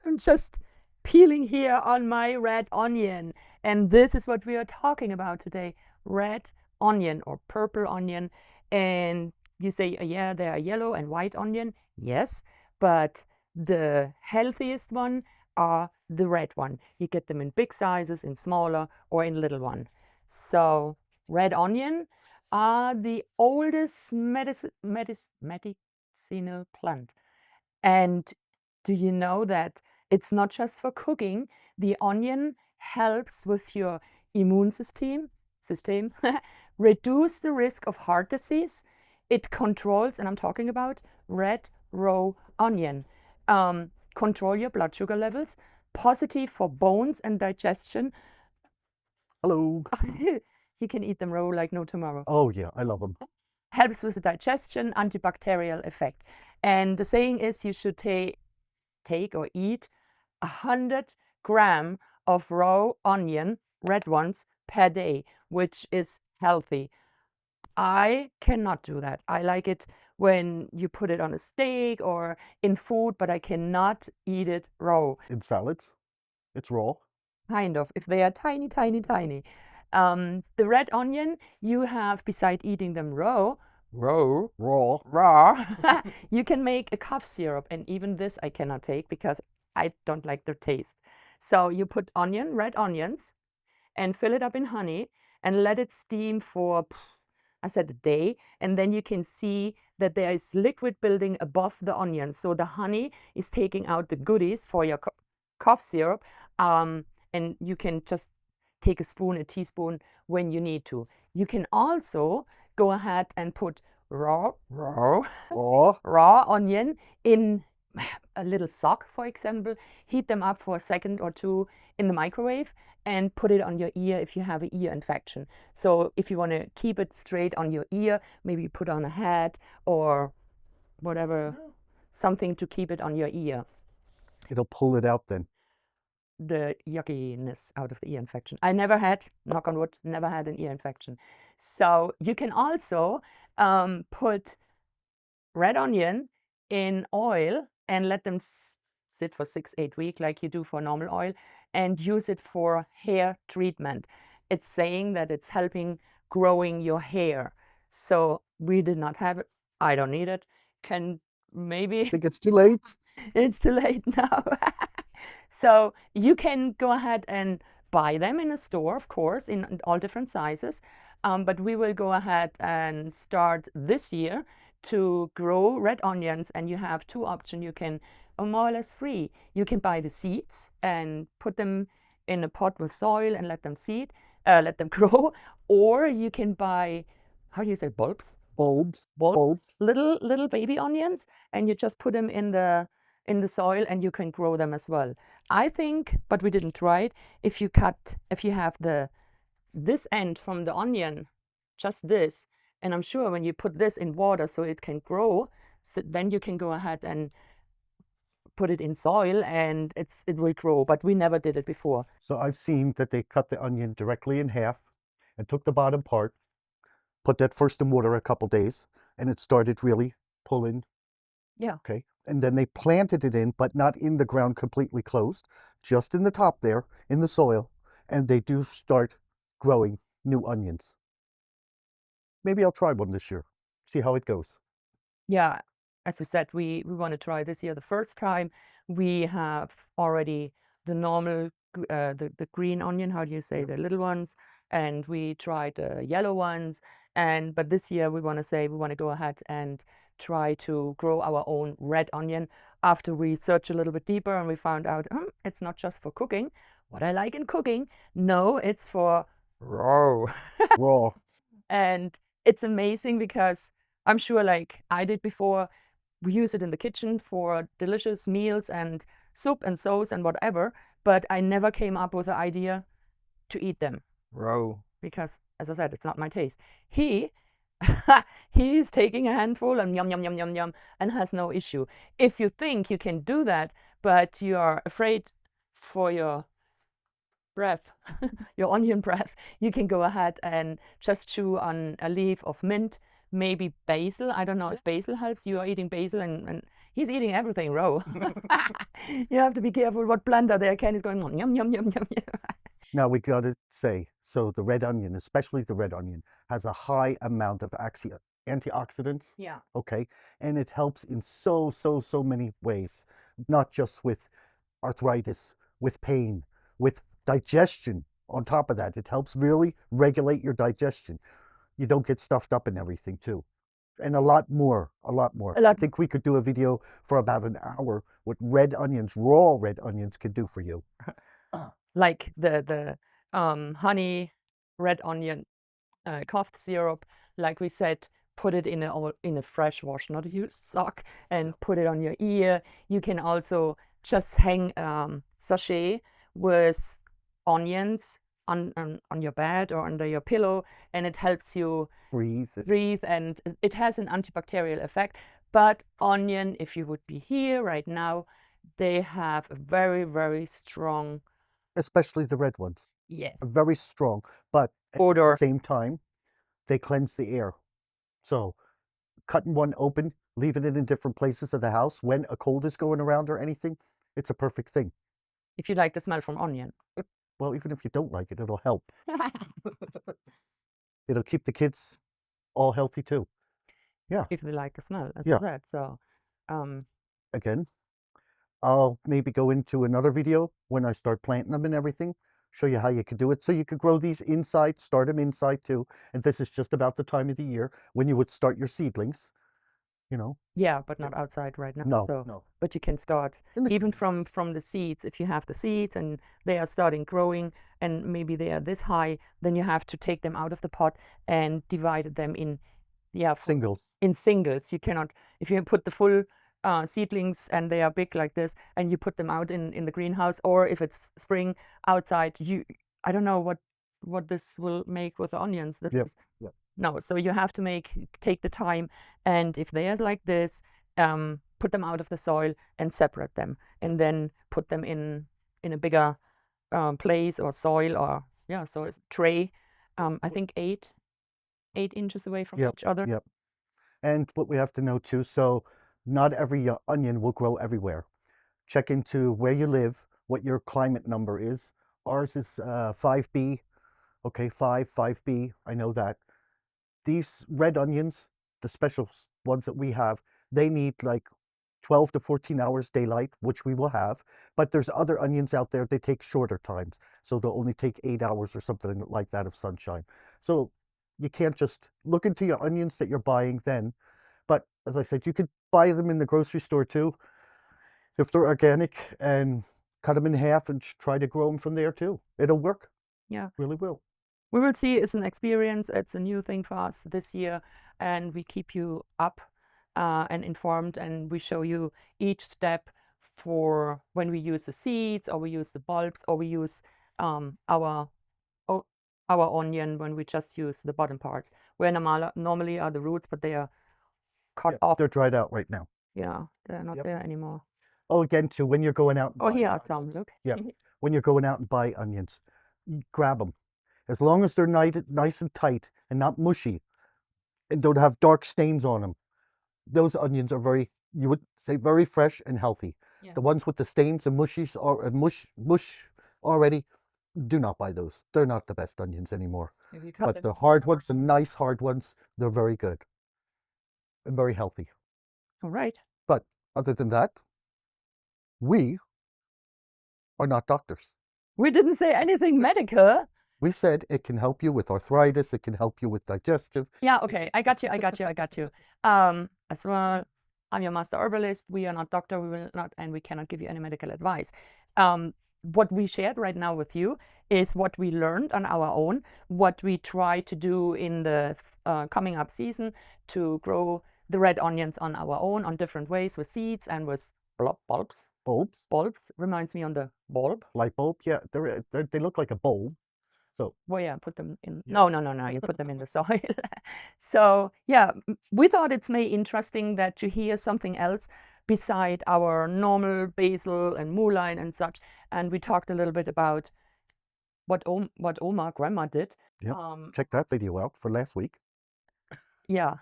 I'm just peeling here on my red onion. And this is what we are talking about today, red onion or purple onion. And you say, yeah, there are yellow and white onion. Yes, but the healthiest one are the red one. You get them in big sizes, in smaller, or in little one. So red onion are the oldest medicinal plant. And do you know that it's not just for cooking? The onion helps with your immune system, reduce the risk of heart disease. It controls, and I'm talking about red raw onion, control your blood sugar levels, positive for bones and digestion. Hello. You can eat them raw like no tomorrow. Oh yeah, I love them. Helps with the digestion, antibacterial effect. And the saying is you should take or eat 100 grams of raw onion, red ones, per day, which is healthy. I cannot do that. I like it when you put it on a steak or in food, but I cannot eat it raw. In salads, it's raw. Kind of, if they are tiny, tiny, tiny. The red onion, you have, beside eating them raw, you can make a cough syrup. And even this I cannot take because I don't like the taste. So you put red onions, and fill it up in honey and let it steam for, I said, a day. And then you can see that there is liquid building above the onions. So the honey is taking out the goodies for your cough syrup. And you can just take a teaspoon when you need to. You can also go ahead and put raw onion in a little sock, for example, heat them up for a second or two in the microwave and put it on your ear if you have an ear infection. So if you want to keep it straight on your ear, maybe put on a hat or whatever, something to keep it on your ear. It'll pull it out then. The yuckiness out of the ear infection. I never had, knock on wood, never had an ear infection. So you can also put red onion in oil and let them sit for 6-8 weeks like you do for normal oil and use it for hair treatment. It's saying that it's helping growing your hair. So we did not have it. I don't need it. Can maybe. I think it's too late. It's too late now. So you can go ahead and buy them in a store, of course, in all different sizes. But we will go ahead and start this year to grow red onions. And you have two options. You can, or more or less three. You can buy the seeds and put them in a pot with soil and let them let them grow. Or you can buy, how do you say, bulbs? Bulbs. Little baby onions, and you just put them in the soil and you can grow them as well. I think, but we didn't try it, if you have this end from the onion, just this, and I'm sure when you put this in water so it can grow, so then you can go ahead and put it in soil and it will grow, but we never did it before. So I've seen that they cut the onion directly in half and took the bottom part, put that first in water a couple days, and it started really pulling. Yeah. Okay. And then they planted it in, but not in the ground completely closed, just in the top there, in the soil. And they do start growing new onions. Maybe I'll try one this year, see how it goes. Yeah, as we said, we want to try this year the first time. We have already the normal, the green onion, how do you say, the little ones, and we tried the yellow ones. But this year we want to go ahead and try to grow our own red onion after we searched a little bit deeper and we found out it's not just for cooking. What I like in cooking, no, it's for raw. Raw. And it's amazing because I'm sure, like I did before, we use it in the kitchen for delicious meals and soup and sauce and whatever, but I never came up with the idea to eat them raw because, as I said, it's not my taste. He's taking a handful and yum, yum, yum, yum, yum, and has no issue. If you think you can do that, but you are afraid for your breath, your onion breath, you can go ahead and just chew on a leaf of mint, maybe basil. I don't know if basil helps. You are eating basil and he's eating everything raw. You have to be careful what blender there. Ken is going on, yum, yum, yum, yum, yum. Now we got to say, so the red onion, especially the red onion, has a high amount of antioxidants. Yeah. Okay. And it helps in so many ways, not just with arthritis, with pain, with digestion. On top of that, it helps really regulate your digestion. You don't get stuffed up and everything too. And a lot more. I think we could do a video for about an hour what red onions, raw red onions, could do for you. Like the honey, red onion, cough syrup, like we said, put it in a fresh wash, not a used sock, and put it on your ear. You can also just hang sachet with onions on your bed or under your pillow, and it helps you breathe, and it has an antibacterial effect. But onion, if you would be here right now, they have a very strong, especially the red ones. yeah, Very strong, but at odor. the same time, they cleanse the air. So cutting one open, leaving it in different places of the house when a cold is going around or anything, it's a perfect thing. If you like the smell from onion. Well, even if you don't like it, it'll help. It'll keep the kids all healthy too. Yeah. If they like the smell, as Yeah. I said. So, again, I'll maybe go into another video when I start planting them and everything, show you how you could do it. So you could grow these inside, start them inside too. And this is just about the time of the year when you would start your seedlings, you know. yeah, but not outside right now. No, So, no. but you can start even from the seeds. If you have the seeds and they are starting growing and maybe they are this high, then you have to take them out of the pot and divide them in, Singles. In singles. You cannot, if you put the full seedlings and they are big like this and you put them out in the greenhouse, or if it's spring outside, I don't know what this will make with the onions. Yep. No, so you have to take the time, and if they are like this, put them out of the soil and separate them, and then put them in a bigger place or soil, or so it's tray. I think 8 inches away from each other. Yep. And what we have to know too, so not every onion will grow everywhere. Check into where you live, what your climate number is. Ours is 5B. Okay, 5B, I know that. These red onions, the special ones that we have, they need like 12 to 14 hours daylight, which we will have. But there's other onions out there, they take shorter times. So they'll only take 8 hours or something like that of sunshine. So you can't just look into your onions that you're buying then. But as I said, you could buy them in the grocery store too, if they're organic, and cut them in half and try to grow them from there too. It'll work. Yeah. Really will. We will see. It's an experience. It's a new thing for us this year, and we keep you up and informed, and we show you each step for when we use the seeds, or we use the bulbs, or we use our onion when we just use the bottom part, where normally are the roots, but they are cut off. They're dried out right now. Yeah, they're not there anymore. Oh, again, too, when you're going out. Oh, here are some. Look. Yeah. When you're going out and buy onions, grab them. As long as they're nice and tight and not mushy and don't have dark stains on them, those onions are very, you would say, very fresh and healthy. Yeah. The ones with the stains and mushies or mush already, do not buy those. They're not the best onions anymore. But the hard ones, the nice hard ones, they're very good and very healthy. All right. But other than that, we are not doctors. We didn't say anything medical. We said it can help you with arthritis. It can help you with digestive. Yeah, okay. I got you. As well, I'm your master herbalist. We are not doctor. We will not, and we cannot give you any medical advice. What we shared right now with you is what we learned on our own, what we try to do in the coming up season to grow the red onions on our own, on different ways, with seeds and with bulbs. Bulbs reminds me on the bulb. Light bulb, yeah. They look like a bulb. So, well, yeah, put them in. Yeah. No. You put them in the soil. So, yeah, we thought it's may interesting that to hear something else beside our normal basil and mullein and such. And we talked a little bit about what Oma, grandma, did. Yep. Check that video out for last week. Yeah.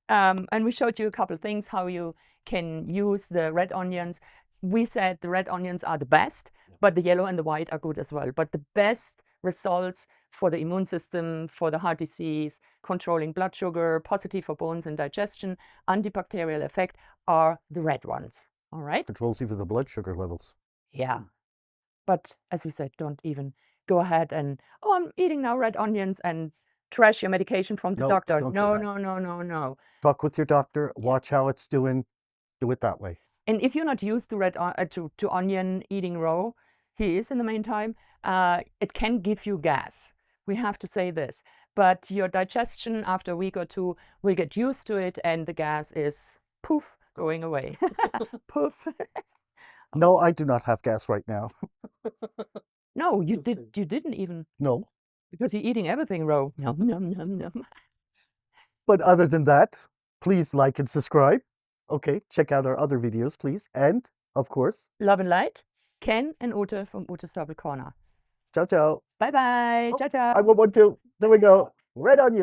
And we showed you a couple of things how you can use the red onions. We said the red onions are the best, but the yellow and the white are good as well. But the best results for the immune system, for the heart disease, controlling blood sugar, positive for bones and digestion, antibacterial effect are the red ones. All right? Controls even the blood sugar levels. Yeah. But as we said, don't even go ahead and, oh, I'm eating now red onions and trash your medication from the No, doctor. don't do No, that. no, no, no, no. Talk with your doctor, watch how it's doing, do it that way. And if you're not used to to onion eating raw, he is in the meantime, it can give you gas. We have to say this. But your digestion after a week or two will get used to it and the gas is poof, going away. Poof. No, I do not have gas right now. No, you didn't even, No. because you're eating everything raw. Yum, yum, yum, yum. But other than that, please like and subscribe. Okay, check out our other videos, please. And, of course, Love and light, Ken and Ute from Utes-Herbal-Corner. ciao, ciao. Bye-bye. Oh, Ciao, ciao. I want one too. There we go. Red onion.